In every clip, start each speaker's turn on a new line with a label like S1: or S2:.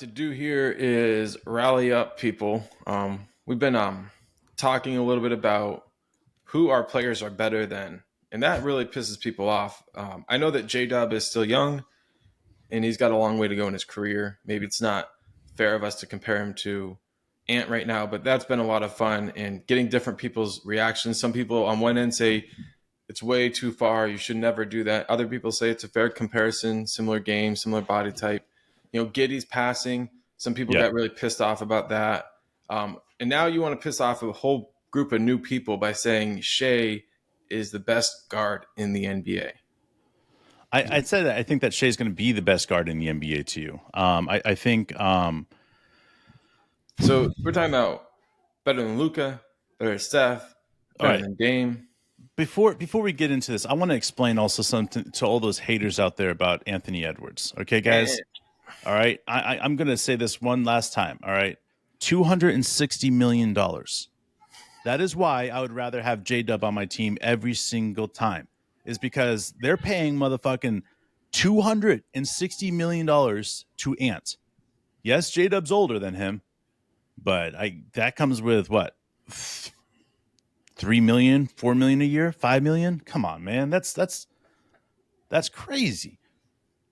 S1: to do here is rally up people. We've been talking a little bit about who our players are better than, and that really pisses people off. I know that J-Dub is still young, and he's got a long way to go in his career. Maybe it's not fair of us to compare him to Ant right now, but that's been a lot of fun and getting different people's reactions. Some people on one end say it's way too far, you should never do that. Other people say it's a fair comparison, similar game, similar body type. Giddey's passing. Some people got really pissed off about that. And now you want to piss off a whole group of new people by saying Shai is the best guard in the NBA.
S2: I'd say that I think that Shai's going to be the best guard in the NBA to you. I think.
S1: So we're talking about better than Luka, better than Steph, better than Dame.
S2: Before we get into this, I want to explain also something to all those haters out there about Anthony Edwards. Okay, guys? All right? I'm going to say this one last time. All right? $260 million. That is why I would rather have J-Dub on my team every single time, is because they're paying motherfucking $260 million to Ant. Yes, J-Dub's older than him, but that comes with what? $3 million, $4 million a year, $5 million? Come on, man. That's crazy.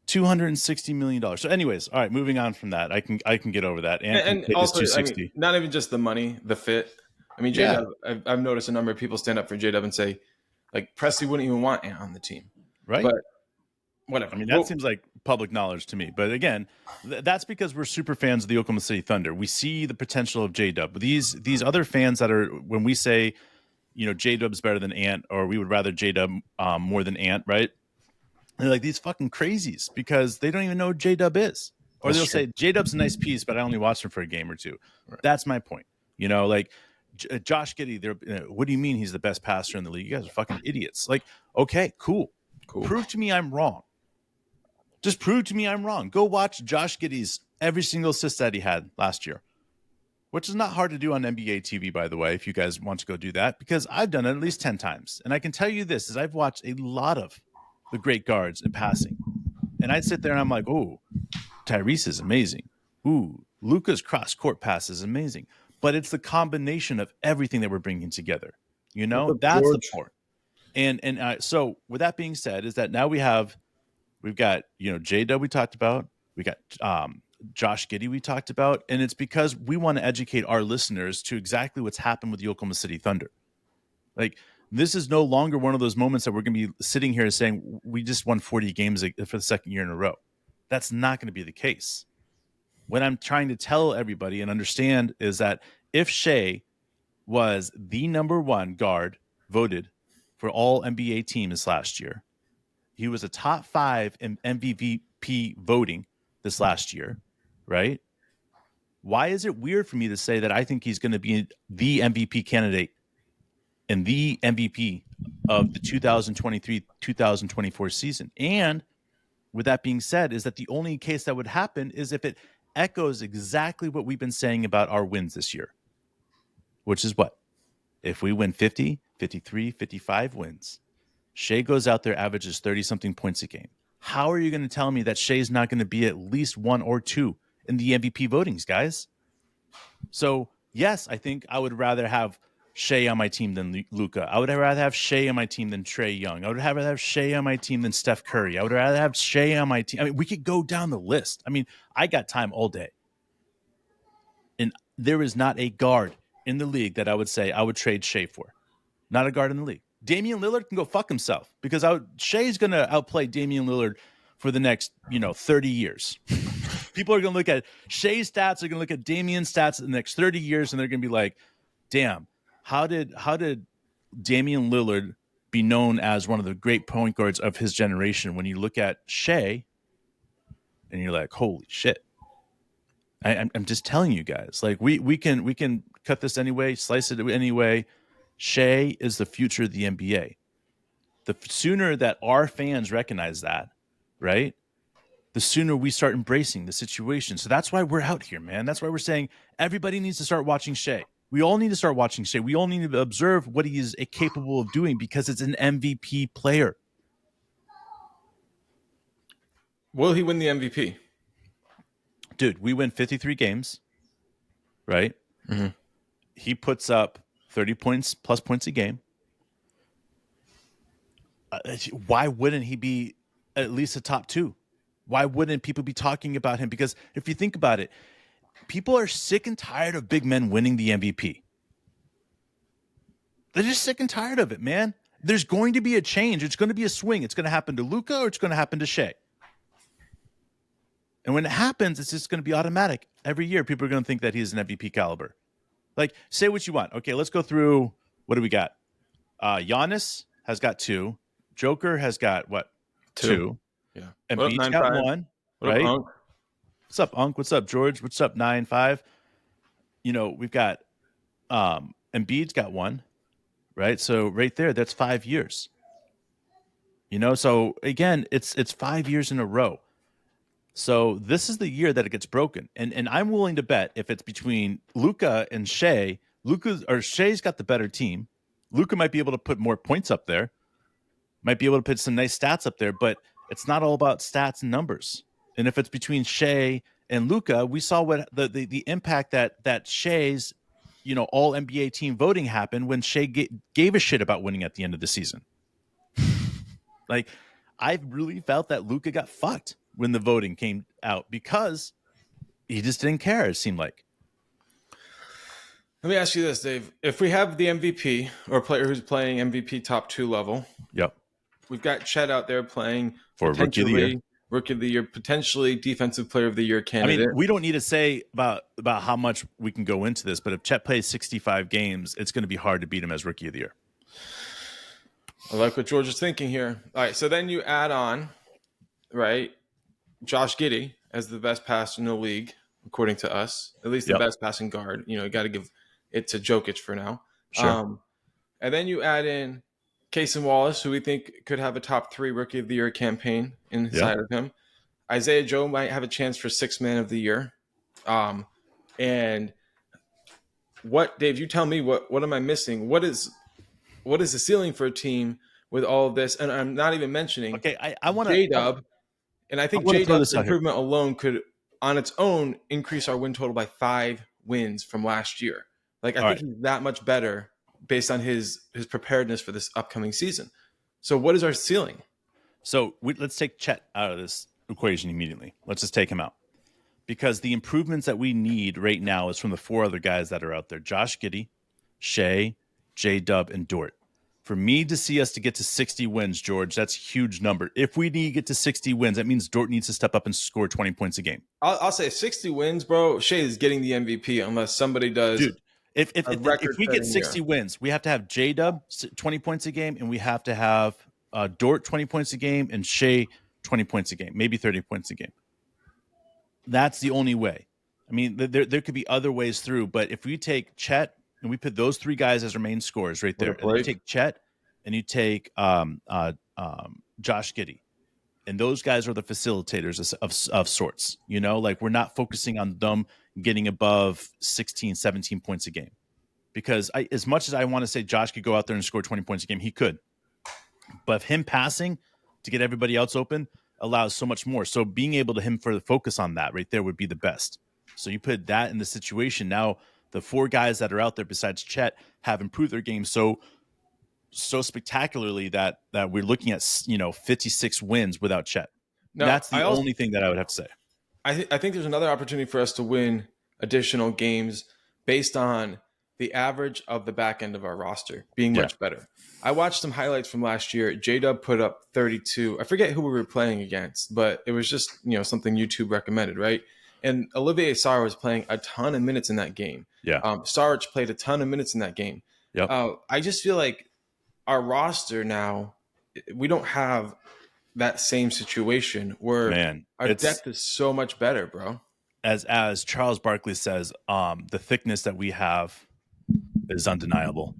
S2: $260 million. So anyways, all right, moving on from that. I can get over that.
S1: And also, not even just the money, the fit. I mean, J-Dub, I've noticed a number of people stand up for J-Dub and say, like, Presti wouldn't even want Ant on the team.
S2: Right.
S1: But whatever.
S2: I mean, that seems like public knowledge to me. But again, that's because we're super fans of the Oklahoma City Thunder. We see the potential of J-Dub. But these other fans that are, when we say, J-Dub's better than Ant, or we would rather J-Dub more than Ant, right? They're like these fucking crazies because they don't even know who J-Dub is. Or they'll say, J-Dub's a nice piece, but I only watched him for a game or two. Right. That's my point. Like Josh Giddey, what do you mean he's the best passer in the league? You guys are fucking idiots. Like, okay, cool. Prove to me I'm wrong. Just prove to me I'm wrong. Go watch Josh Giddey's every single assist that he had last year, which is not hard to do on NBA TV, by the way, if you guys want to go do that, because I've done it at least 10 times. And I can tell you this, is I've watched a lot of the great guards in passing. And I'd sit there and I'm like, oh, Tyrese is amazing. Ooh, Luka's cross-court pass is amazing. But it's the combination of everything that we're bringing together. That's the point. And so with that being said, is that now we've got, J-Dub we talked about. We got Josh Giddey we talked about. And it's because we want to educate our listeners to exactly what's happened with the Oklahoma City Thunder. Like, this is no longer one of those moments that we're going to be sitting here saying we just won 40 games for the second year in a row. That's not going to be the case. What I'm trying to tell everybody and understand is that if Shai was the number one guard voted for all NBA teams last year, he was a top 5 in MVP voting this last year, right? Why is it weird for me to say that I think he's going to be the MVP candidate and the MVP of the 2023-2024 season? And with that being said, is that the only case that would happen is if it echoes exactly what we've been saying about our wins this year, which is what? If we win 50, 53, 55 wins, Shai goes out there, averages 30-something points a game. How are you going to tell me that Shai's not going to be at least 1 or 2 in the MVP votings, guys? So, yes, I think I would rather have Shai on my team than Luka. I would rather have Shai on my team than Trae Young. I would rather have Shai on my team than Steph Curry. I would rather have Shai on my team. I mean, we could go down the list. I mean, I got time all day. And there is not a guard in the league that I would say I would trade Shai for. Not a guard in the league. Damian Lillard can go fuck himself because Shai's going to outplay Damian Lillard for the next, 30 years. People are going to look at Shai's stats, they're going to look at Damian's stats in the next 30 years, and they're going to be like, damn, how did Damian Lillard be known as one of the great point guards of his generation when you look at Shai and you're like, holy shit. I'm just telling you guys, like we can cut this anyway, slice it anyway. Shai is the future of the NBA. The sooner that our fans recognize that, right, the sooner we start embracing the situation. So that's why we're out here, man. That's why we're saying everybody needs to start watching Shai. We all need to start watching Shai. We all need to observe what he is capable of doing because it's an MVP player.
S1: Will he win the MVP?
S2: dude, we win 53 games, right?
S1: Mm-hmm.
S2: He puts up 30 points plus points a game. Why wouldn't he be at least a top 2? Why wouldn't people be talking about him? Because if you think about it, people are sick and tired of big men winning the MVP. They're just sick and tired of it, man. There's going to be a change. It's going to be a swing. It's going to happen to Luka or it's going to happen to Shai. And when it happens, it's just going to be automatic. Every year, people are going to think that he's an MVP caliber. Like, say what you want. Okay, let's go through. What do we got? Giannis has got 2. Joker has got, what? 2.
S1: Yeah.
S2: And Embiid's got 1.
S1: What
S2: right?
S1: up, Unc?
S2: What's up, Unc? What's up, George? What's up, 9-5? We've got Embiid's got 1. Right? So right there, that's 5 years. So again, it's 5 years in a row. So this is the year that it gets broken. And I'm willing to bet if it's between Luka and Shai, Shai's got the better team. Luka might be able to put more points up there, might be able to put some nice stats up there, but it's not all about stats and numbers. And if it's between Shai and Luka, we saw what the impact that Shai's all NBA team voting happened when Shai gave a shit about winning at the end of the season. Like, I really felt that Luka got fucked when the voting came out because he just didn't care, it seemed like.
S1: Let me ask you this, Dave. If we have the MVP or a player who's playing MVP top 2 level,
S2: yep,
S1: we've got Chet out there playing
S2: for Rookie of the Year,
S1: potentially Defensive Player of the Year candidate.
S2: I mean, we don't need to say about how much we can go into this, but if Chet plays 65 games, it's going to be hard to beat him as Rookie of the Year.
S1: I like what George is thinking here. All right, so then you add on, right, Josh Giddey as the best passer in the league, according to us, at least the best passing guard. You got to give it to Jokic for now.
S2: Sure.
S1: And then you add in Cason Wallace, who we think could have a top 3 Rookie of the Year campaign inside of him. Isaiah Joe might have a chance for 6th Man of the Year. And what, Dave, you tell me, what am I missing? What is the ceiling for a team with all of this? And I'm not even mentioning
S2: I want to
S1: J-Dub. And I think J-Dub's improvement alone could, on its own, increase our win total by 5 wins from last year. Like, I think he's that much better based on his preparedness for this upcoming season. So what is our ceiling?
S2: So let's take Chet out of this equation immediately. Let's just take him out. Because the improvements that we need right now is from the 4 other guys that are out there. Josh Giddey, Shai, J-Dub, and Dort. For me to see us to get to 60 wins, George, that's a huge number. If we need to get to 60 wins, that means Dort needs to step up and score 20 points a game.
S1: I'll say 60 wins, bro. Shai is getting the MVP unless somebody does.
S2: Dude, if we get 60 wins, we have to have J-Dub 20 points a game, and we have to have Dort 20 points a game and Shai 20 points a game, maybe 30 points a game. That's the only way. I mean, there could be other ways through, but if we take Chet and we put those 3 guys as our main scorers right there, and you take Chet and you take Josh Giddey, and those guys are the facilitators of sorts, like we're not focusing on them getting above 16, 17 points a game. Because as much as I want to say Josh could go out there and score 20 points a game, he could. But him passing to get everybody else open allows so much more. So being able to focus on that right there would be the best. So you put that in the situation. Now the 4 guys that are out there besides Chet have improved their game so spectacularly that we're looking at 56 wins without Chet. Now, that's the only thing that I would have to say.
S1: I think there's another opportunity for us to win additional games based on the average of the back end of our roster being much better. I watched some highlights from last year. J-Dub put up 32. I forget who we were playing against, but it was just, something YouTube recommended, right? And Olivier Sarr was playing a ton of minutes in that game.
S2: Yeah.
S1: Sarge played a ton of minutes in that game.
S2: Yep.
S1: I just feel like our roster now, we don't have that same situation where our depth is so much better, bro.
S2: As Charles Barkley says, the thickness that we have is undeniable.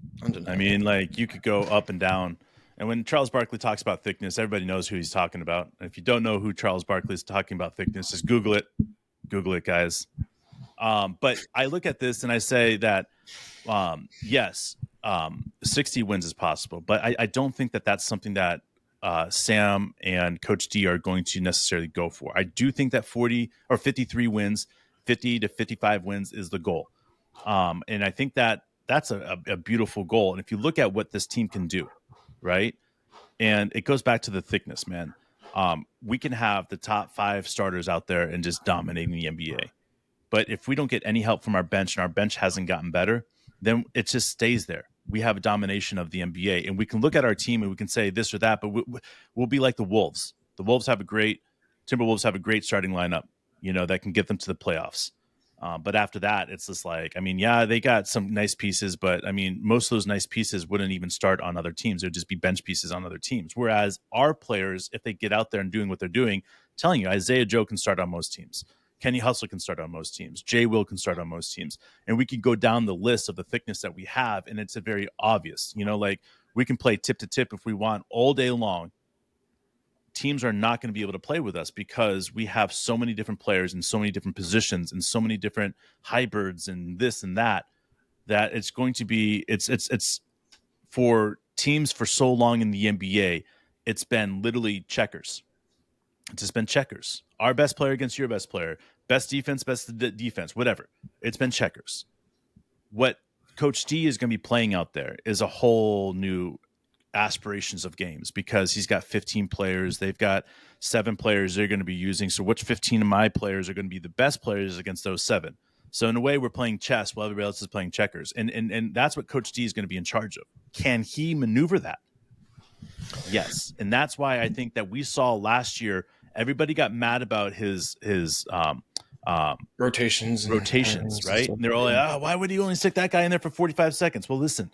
S2: I mean, like, you could go up and down. And when Charles Barkley talks about thickness, everybody knows who he's talking about. And if you don't know who Charles Barkley is talking about thickness, just Google it. Google it, guys. But I look at this and I say that, yes, 60 wins is possible. But I don't think that that's something that Sam and Coach D are going to necessarily go for. I do think that 40 or 53 wins, 50 to 55 wins is the goal. And I think that that's a beautiful goal. And if you look at what this team can do, right? And it goes back to the thickness, man. We can have the top 5 starters out there and just dominating the NBA. But if we don't get any help from our bench and our bench hasn't gotten better, then it just stays there. We have a domination of the NBA, and we can look at our team and we can say this or that, but we'll be like the Wolves. The Wolves have a great Timberwolves have a great starting lineup, that can get them to the playoffs. But after that, it's just like, I mean, yeah, they got some nice pieces, but I mean, most of those nice pieces wouldn't even start on other teams. They'd just be bench pieces on other teams. Whereas our players, if they get out there and doing what they're doing, telling you, Isaiah Joe can start on most teams. Kenny Hustle can start on most teams. Jay Will can start on most teams. And we can go down the list of the thickness that we have. And it's a very obvious, like we can play tip to tip if we want all day long. Teams are not going to be able to play with us because we have so many different players in so many different positions and so many different hybrids and this and that it's going to be, it's for teams for so long in the NBA, it's been literally checkers. It's just been checkers. Our best player against your best player, best defense, defense, whatever. It's been checkers. What Coach D is going to be playing out there is a whole new aspirations of games because he's got 15 players. They've got 7 players they're going to be using. So which 15 of my players are going to be the best players against those 7? So in a way, we're playing chess while everybody else is playing checkers. And that's what Coach D is going to be in charge of. Can he maneuver that? Yes. And that's why I think that we saw last year, everybody got mad about his
S1: rotations,
S2: right? And they're all like, why would he only stick that guy in there for 45 seconds? Well, listen,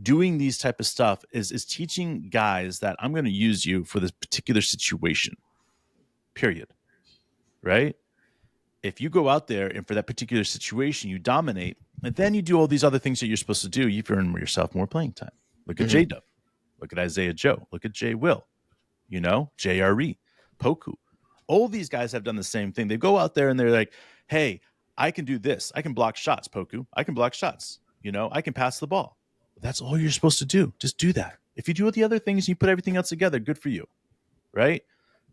S2: doing these type of stuff is teaching guys that I'm going to use you for this particular situation, period. Right? If you go out there and for that particular situation, you dominate, and then you do all these other things that you're supposed to do, you've earned yourself more playing time. Look at J-Dub. Look at Isaiah Joe. Look at Jay Will. JRE, Poku. All these guys have done the same thing. They go out there and they're like, hey, I can do this. I can block shots, Poku. I can block shots. I can pass the ball. That's all you're supposed to do. Just do that. If you do all the other things, you put everything else together, good for you, right?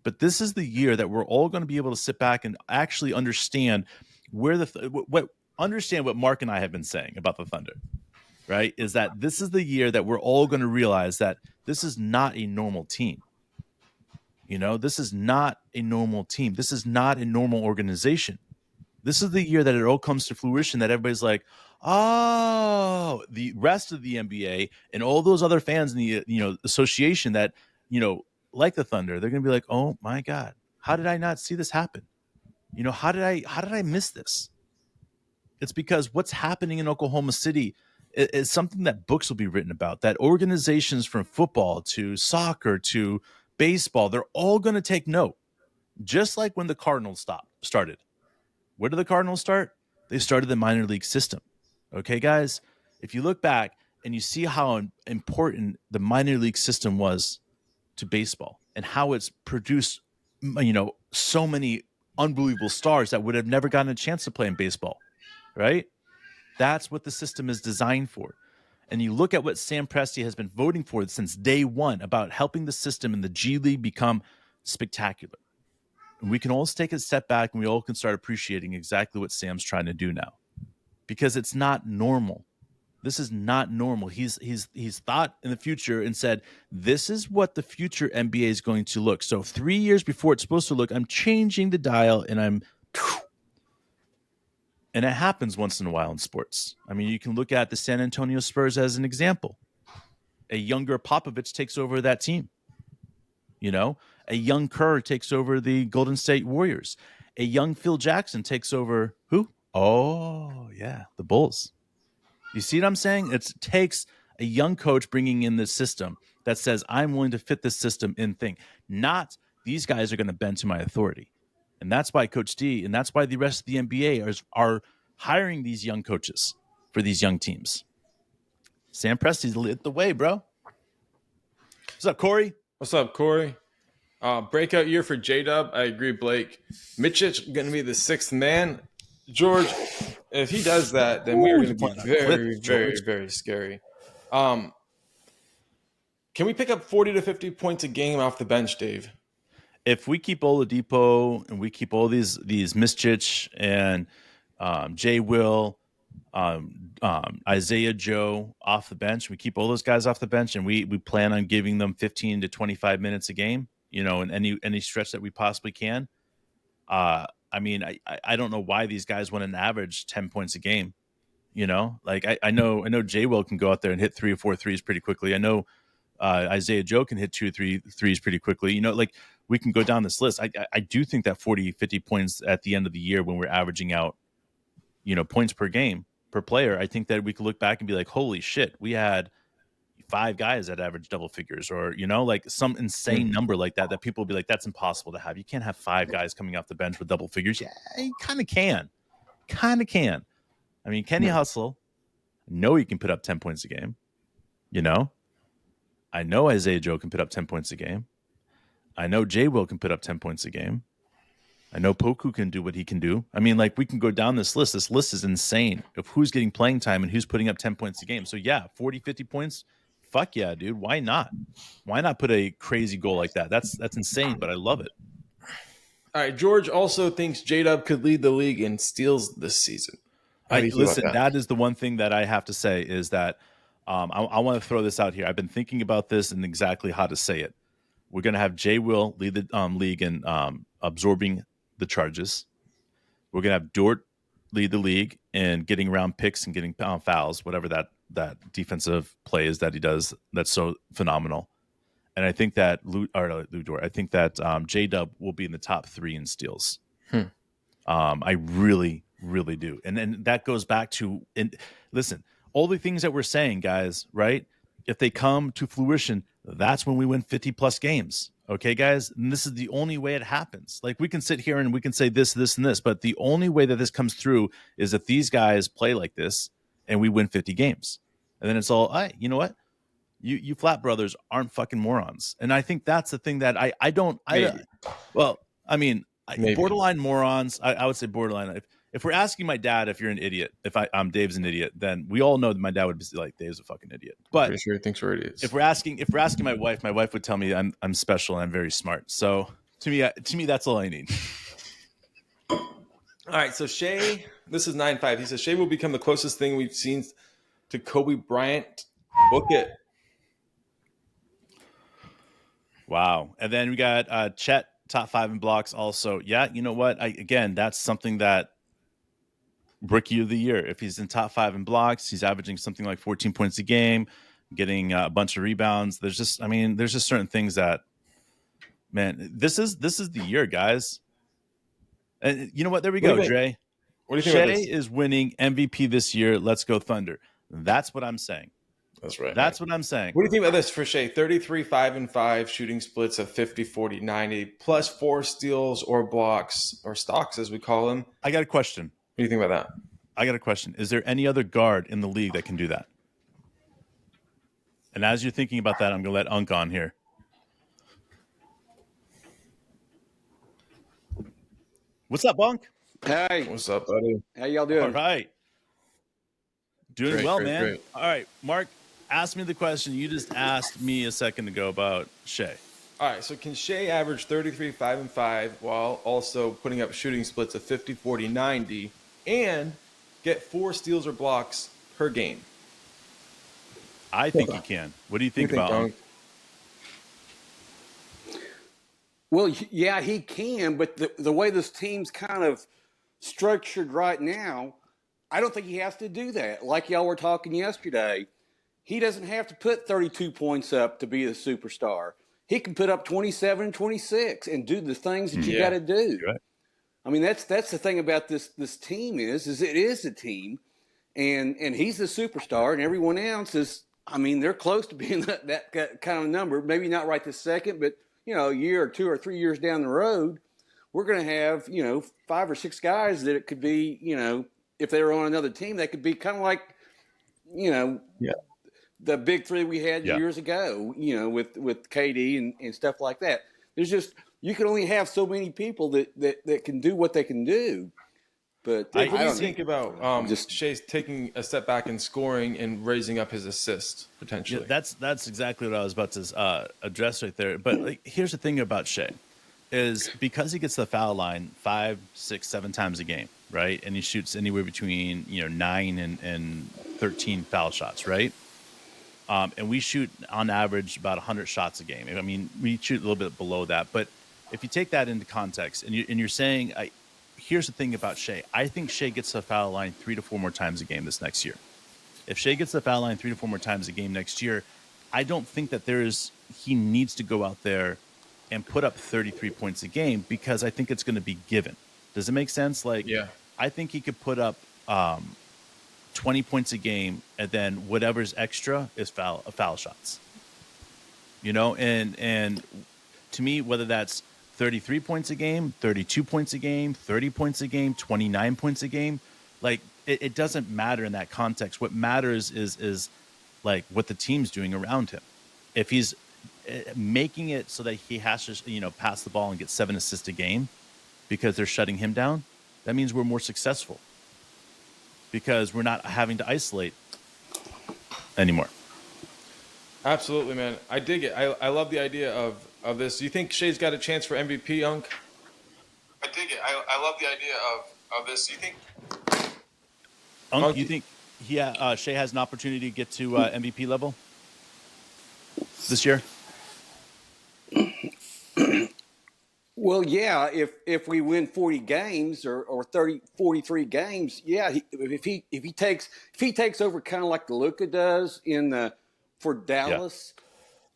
S2: But this is the year that we're all going to be able to sit back and actually understand understand what Mark and I have been saying about the Thunder, right? Is that this is the year that we're all going to realize that this is not a normal team. This is not a normal team. This is not a normal organization. This is the year that it all comes to fruition, that everybody's like, oh, the rest of the NBA and all those other fans in the association that, like the Thunder, they're going to be like, oh my God, how did I not see this happen? How did I miss this? It's because what's happening in Oklahoma City is something that books will be written about, that organizations from football to soccer to baseball, they're all going to take note. Just like when the Cardinals started. Where did the Cardinals start? They started the minor league system. Okay, guys, if you look back and you see how important the minor league system was to baseball and how it's produced, so many unbelievable stars that would have never gotten a chance to play in baseball, right? That's what the system is designed for. And you look at what Sam Presti has been voting for since day one about helping the system and the G League become spectacular. And we can all take a step back and we all can start appreciating exactly what Sam's trying to do now. Because it's not normal. This is not normal. He's thought in the future and said, this is what the future NBA is going to look. So 3 years before it's supposed to look, I'm changing the dial and it happens once in a while in sports. I mean, you can look at the San Antonio Spurs as an example. A younger Popovich takes over that team. A young Kerr takes over the Golden State Warriors. A young Phil Jackson takes over who? Oh, yeah, the Bulls. You see what I'm saying? It takes a young coach bringing in this system that says, I'm willing to fit this system in thing. Not these guys are going to bend to my authority. And that's why Coach D and that's why the rest of the NBA are hiring these young coaches for these young teams. Sam Presti's lit the way, bro. What's up, Corey?
S1: What's up, Corey? Breakout year for J-Dub. I agree, Blake. Mitchich going to be the 6th man. George, if he does that, then we are going to be very, very, very scary. Can we pick up 40 to 50 points a game off the bench, Dave?
S2: If we keep Oladipo and we keep all these Mischich and Jay Will, Isaiah Joe off the bench, we keep all those guys off the bench, and we plan on giving them 15 to 25 minutes a game, in any stretch that we possibly can. I mean, I don't know why these guys want an average 10 points a game. Like I know Jay Will can go out there and hit 3 or 4 threes pretty quickly. I know Isaiah Joe can hit 2 or 3 threes pretty quickly. Like we can go down this list. I do think that 40, 50 points at the end of the year when we're averaging out, points per game per player, I think that we could look back and be like, holy shit, we had 5 guys that average double figures, or, like some insane number like that people will be like, that's impossible to have. You can't have 5 guys coming off the bench with double figures. Yeah, you kind of can. I mean, Kenny Hustle, I know he can put up 10 points a game. I know Isaiah Joe can put up 10 points a game. I know Jay Will can put up 10 points a game. I know Poku can do what he can do. I mean, like, we can go down this list. This list is insane of who's getting playing time and who's putting up 10 points a game. So, yeah, 40, 50 points. Fuck yeah, dude. Why not? Why not put a crazy goal like that? That's insane, but I love it.
S1: All right. George also thinks J-Dub could lead the league in steals this season.
S2: Listen, that is the one thing that I have to say is that I want to throw this out here. I've been thinking about this and exactly how to say it. We're going to have Jay Will lead the league in absorbing the charges. We're going to have Dort lead the league in getting around picks and getting fouls, whatever that defensive play is that he does. That's so phenomenal. And I think that Lou Dort, I think that J-Dub will be in the top 3 in steals. I really, really do. And then that goes back to, and listen, all the things that we're saying, guys, right? If they come to fruition, that's when we win 50 plus games. Okay, guys? And this is the only way it happens. Like, we can sit here and we can say this, this, and this, but the only way that this comes through is if these guys play like this and we win 50 games. And then it's all, you know what? You flat brothers aren't fucking morons. And I think that's the thing that borderline morons, I would say borderline. If we're asking my dad if you're an idiot, if I'm Dave's an idiot, then we all know that my dad would be like, Dave's a fucking idiot. But
S1: pretty sure he thinks we're idiots.
S2: If we're asking my wife would tell me I'm special and I'm very smart. So to me, that's all I need.
S1: All right. So Shai, this is 9-5. He says Shai will become the closest thing we've seen to Kobe Bryant. Book it.
S2: Wow. And then we got Chet, top 5 in blocks also. Yeah, you know what? Again, that's something that rookie of the year. If he's in top 5 in blocks, he's averaging something like 14 points a game, getting a bunch of rebounds. There's just certain things that, man, this is the year, guys. And you know what? There we go, Dre.
S1: What do you think?
S2: Shai is winning MVP this year. Let's go Thunder. That's what I'm saying.
S1: That's right.
S2: That's what I'm saying.
S1: What do you think about this for Shai? 33, 5 and 5, shooting splits of 50, 40, 90, plus 4 steals or blocks or stocks, as we call them.
S2: I got a question.
S1: What do you think about that?
S2: I got a question. Is there any other guard in the league that can do that? And as you're thinking about that, I'm going to let Unk on here. What's up, Unk?
S3: Hey.
S1: What's up, buddy?
S3: How y'all doing?
S2: All right. Doing
S1: great,
S2: well,
S1: great,
S2: man.
S1: Great.
S2: All right, Mark, ask me the question you just asked me a second ago about Shai.
S1: All right, so can Shai average 33, 5 and 5 while also putting up shooting splits of 50, 40, 90 and get 4 steals or blocks per game?
S2: I think he can. What do you think about him?
S3: Well, yeah, he can, but the way this team's kind of structured right now, I don't think he has to do that. Like y'all were talking yesterday, he doesn't have to put 32 points up to be a superstar. He can put up 27, 26 and do the things that you got to do.
S2: Right.
S3: I mean, that's the thing about this team is it is a team, and he's the superstar, and everyone else is. I mean, they're close to being that kind of number. Maybe not right this second, but a year or 2 or 3 years down the road, we're going to have 5 or 6 guys that it could be if they were on another team, they could be kind of like the big 3 we had years ago. With KD and stuff like that. There's just you can only have so many people that can do what they can do. But
S2: I
S1: What do you
S3: don't
S1: think about
S3: just
S1: Shai's taking a step back in scoring and raising up his assists
S2: Yeah,
S1: potentially?
S2: that's exactly what I was about to address right there. But like, here's the thing about Shai is because he gets to the foul line 5, 6, 7 times a game, right? And he shoots anywhere between 9 and 13 foul shots, right? And we shoot on average about 100 shots a game. I mean, we shoot a little bit below that, but if you take that into context, and you're saying, here's the thing about Shai. I think Shai gets to the foul line 3 to 4 more times a game this next year. If Shai gets the foul line 3 to 4 more times a game next year, I don't think that he needs to go out there and put up 33 points a game because I think it's going to be given. Does it make sense? Like,
S1: Yeah.
S2: I think he could put up 20 points a game, and then whatever's extra is foul shots. And to me, whether that's 33 points a game, 32 points a game, 30 points a game, 29 points a game, like it doesn't matter in that context. What matters is like what the team's doing around him. If he's making it so that he has to pass the ball and get 7 assists a game because they're shutting him down, that means we're more successful because we're not having to isolate anymore.
S1: Absolutely, man. I dig it. I love the idea of this. Do you think Shai's got a chance for MVP, Unk? I dig it. I love the idea of this. Do you think
S2: You think Shai has an opportunity to get to MVP level this year?
S3: Well, yeah, if we win 40 games or 43 games, yeah, if he takes over kind of like the Luka does for Dallas,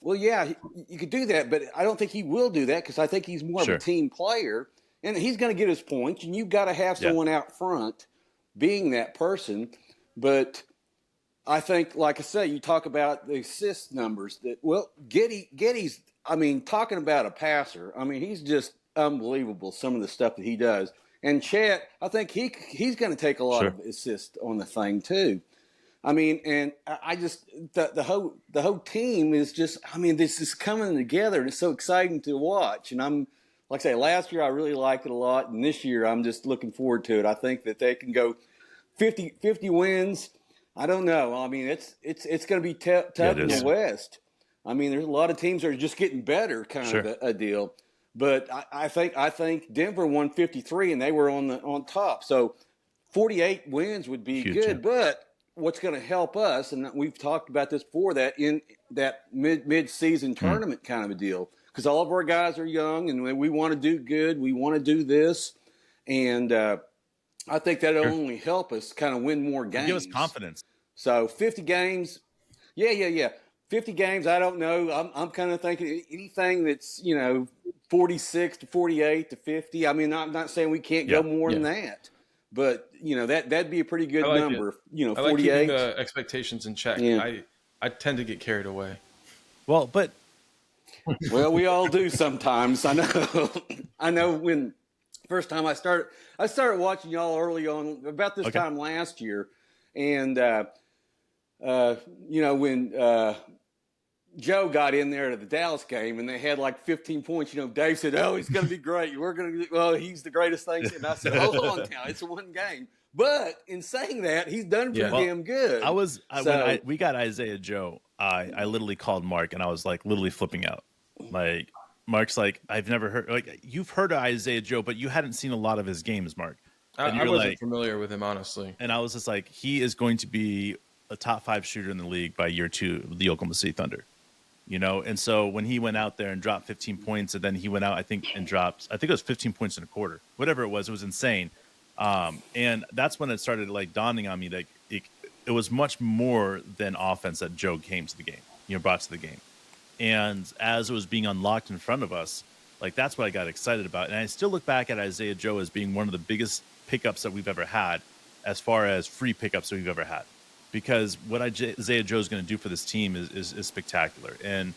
S3: well, yeah, you could do that, but I don't think he will do that because I think he's more of a team player, and he's going to get his points, and you've got to have someone out front being that person. But I think, like I say, you talk about the assist numbers. Getty's. I mean, talking about a passer, I mean, he's just unbelievable, some of the stuff that he does. And Chet, I think he's going to take a lot of assists on the thing too. I mean, and I just the whole team is just, I mean, this is coming together, and it's so exciting to watch. And I'm, like I say, last year I really liked it a lot, and this year I'm just looking forward to it. I think that they can go 50 wins. I don't know. I mean, it's going to be tough in the West. I mean, there's a lot of teams that are just getting better, kind of a deal. But I think Denver won 53 and they were on top. So 48 wins would be
S2: huge,
S3: good.
S2: yeah.
S3: But what's going to help us, and we've talked about this before, that in that mid-season tournament kind of a deal, because all of our guys are young and we want to do good. We want to do this, and I think that'll only help us kind of win more games.
S2: Give us confidence.
S3: So 50 games, yeah. 50 games, I don't know. I'm kind of thinking anything that's 46 to 48 to 50. I mean, I'm not saying we can't go more than that, but that'd be a pretty good number.
S1: I like
S3: 48.
S1: keeping the expectations in check.
S3: Yeah.
S1: I tend to get carried away.
S2: Well, but
S3: we all do sometimes. I know. I know when first time I started watching y'all early on about this time last year, and when Joe got in there to the Dallas game and they had like 15 points, Dave said, "Oh, he's going to be great. He's the greatest thing." And I said, "Hold on now, it's one game." But in saying that, he's done pretty damn good.
S2: When we got Isaiah Joe, I literally called Mark and I was like literally flipping out. Like Mark's like, "I've never heard, like, you've heard of Isaiah Joe, but you hadn't seen a lot of his games, Mark."
S1: I wasn't familiar with him, honestly.
S2: And I was just like, he is going to be a top 5 shooter in the league by year 2 of the Oklahoma City Thunder. And so when he went out there and dropped 15 points, and then he went out, I think it was 15 points in a quarter, whatever it was insane. And that's when it started like dawning on me that it was much more than offense that Joe came to the game, brought to the game. And as it was being unlocked in front of us, like that's what I got excited about. And I still look back at Isaiah Joe as being one of the biggest pickups that we've ever had, as far as free pickups that we've ever had. Because what Isaiah Joe is going to do for this team is spectacular. And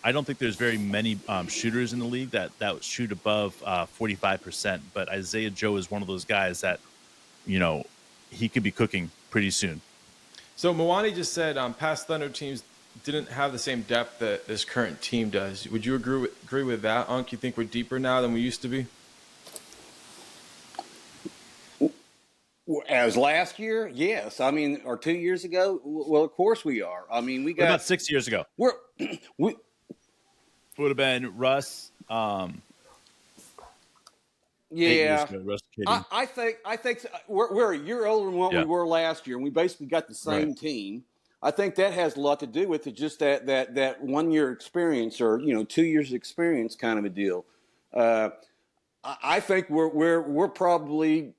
S2: I don't think there's very many shooters in the league that shoot above 45%. But Isaiah Joe is one of those guys that, he could be cooking pretty soon.
S1: So Mwani just said past Thunder teams didn't have the same depth that this current team does. Would you agree with that, Unk? You think we're deeper now than we used to be?
S3: As last year, yes. I mean, or 2 years ago, well, of course we are. I mean, we
S2: What about
S3: got
S2: 6 years ago?
S3: we're we
S2: It would have been Russ. 8 years
S3: yeah.
S2: ago, Russ, Katie.
S3: I think we're a year older than what we
S2: Yeah.
S3: were last year, and we basically got the
S1: Right.
S3: same team. I think that has a lot to do with it, just that 1 year experience, or 2 years experience kind of a deal. Uh, I think we're probably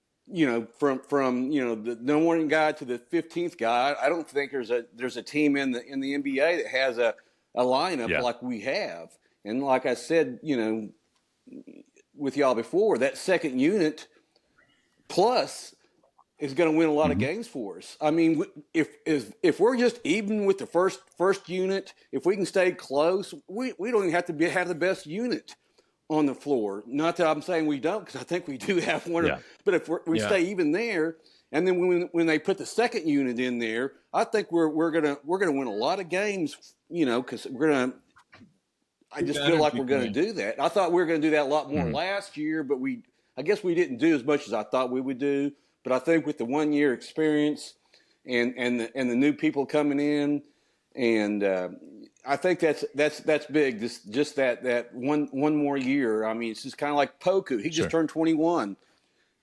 S3: from the number one guy to the 15th guy. I don't think there's a team in the NBA that has a lineup
S2: Yeah.
S3: like we have. And like I said, with y'all before, that second unit plus is going to win a lot of games for us. I mean, if we're just even with the first unit, if we can stay close, we don't even have to have the best unit on the floor. Not that I'm saying we don't, because I think we do have one.
S2: Yeah.
S3: But if we
S1: Yeah.
S3: stay even there, and then when they put the second unit in there, I think we're gonna win a lot of games. Because I just feel like we're going to do that. I thought we were going to do that a lot more last year, but I guess we didn't do as much as I thought we would do. But I think with the 1 year experience and the new people coming in, and I think that's big. Just that one more year. I mean, it's just kind of like Poku. He just turned 21,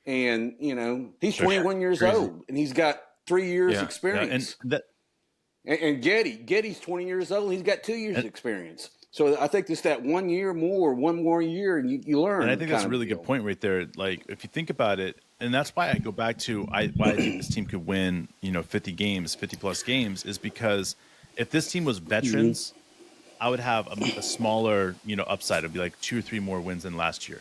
S3: and he's 21 years old, and he's got 3 years
S1: Yeah.
S3: experience.
S2: And that,
S3: And Getty's 20 years old, and he's got 2 years experience. So I think just that 1 year more, one more year, and you learn.
S2: and I think that's a really good point right there. Like, if you think about it, and that's why I go back to why I think this team could win, 50 games, 50 plus games, is because if this team was veterans, I would have a smaller, upside. It'd be like 2 or 3 more wins than last year.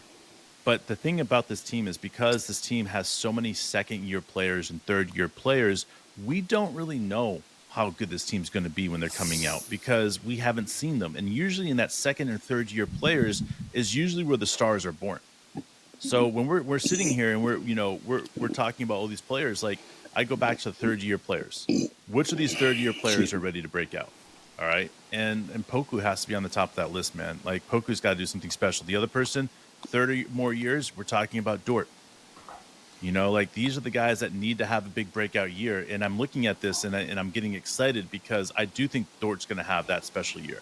S2: But the thing about this team is, because this team has so many second-year players and third-year players, we don't really know how good this team's going to be when they're coming out, because we haven't seen them. And usually in that second or third-year players is usually where the stars are born. So when we're sitting here and we're talking about all these players, like, I go back to the third-year players. Which of these third-year players are ready to break out? All right, and Poku has to be on the top of that list, man. Like, Poku's got to do something special. The other person, 30 more years, we're talking about Dort. Like, these are the guys that need to have a big breakout year. And I'm looking at this and I'm getting excited, because I do think Dort's going to have that special year.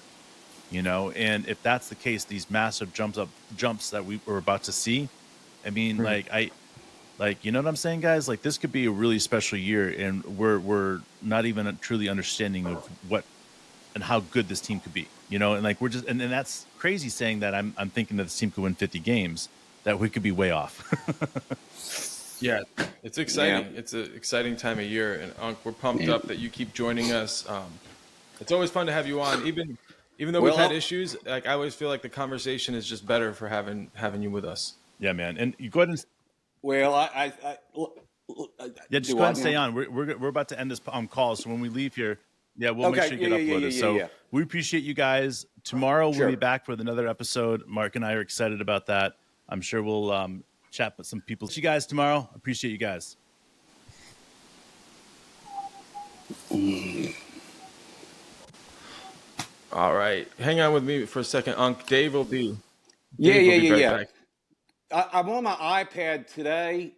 S2: And if that's the case, these massive jumps that we were about to see, I mean, you know what I'm saying, guys? Like, this could be a really special year, and we're not even truly understanding of what and how good this team could be. And like, we're just, and that's crazy saying that I'm thinking that this team could win 50 games, that we could be way off.
S1: Yeah, it's exciting.
S3: Yeah.
S1: It's an exciting time of year, and Unc, we're pumped up that you keep joining us. It's always fun to have you on, even though we've had issues. Like, I always feel like the conversation is just better for having you with us.
S2: Yeah, man. And you go ahead and
S3: Well,
S2: just go ahead and stay on. We're about to end this call, so when we leave here, we'll make sure you get uploaded. We appreciate you guys. Tomorrow we'll be back with another episode. Mark and I are excited about that. I'm sure we'll chat with some people. See you guys tomorrow. Appreciate you guys.
S1: All right, hang on with me for a second, Unc. Dave will be.
S3: Yeah.
S1: Back.
S3: I'm on my iPad today.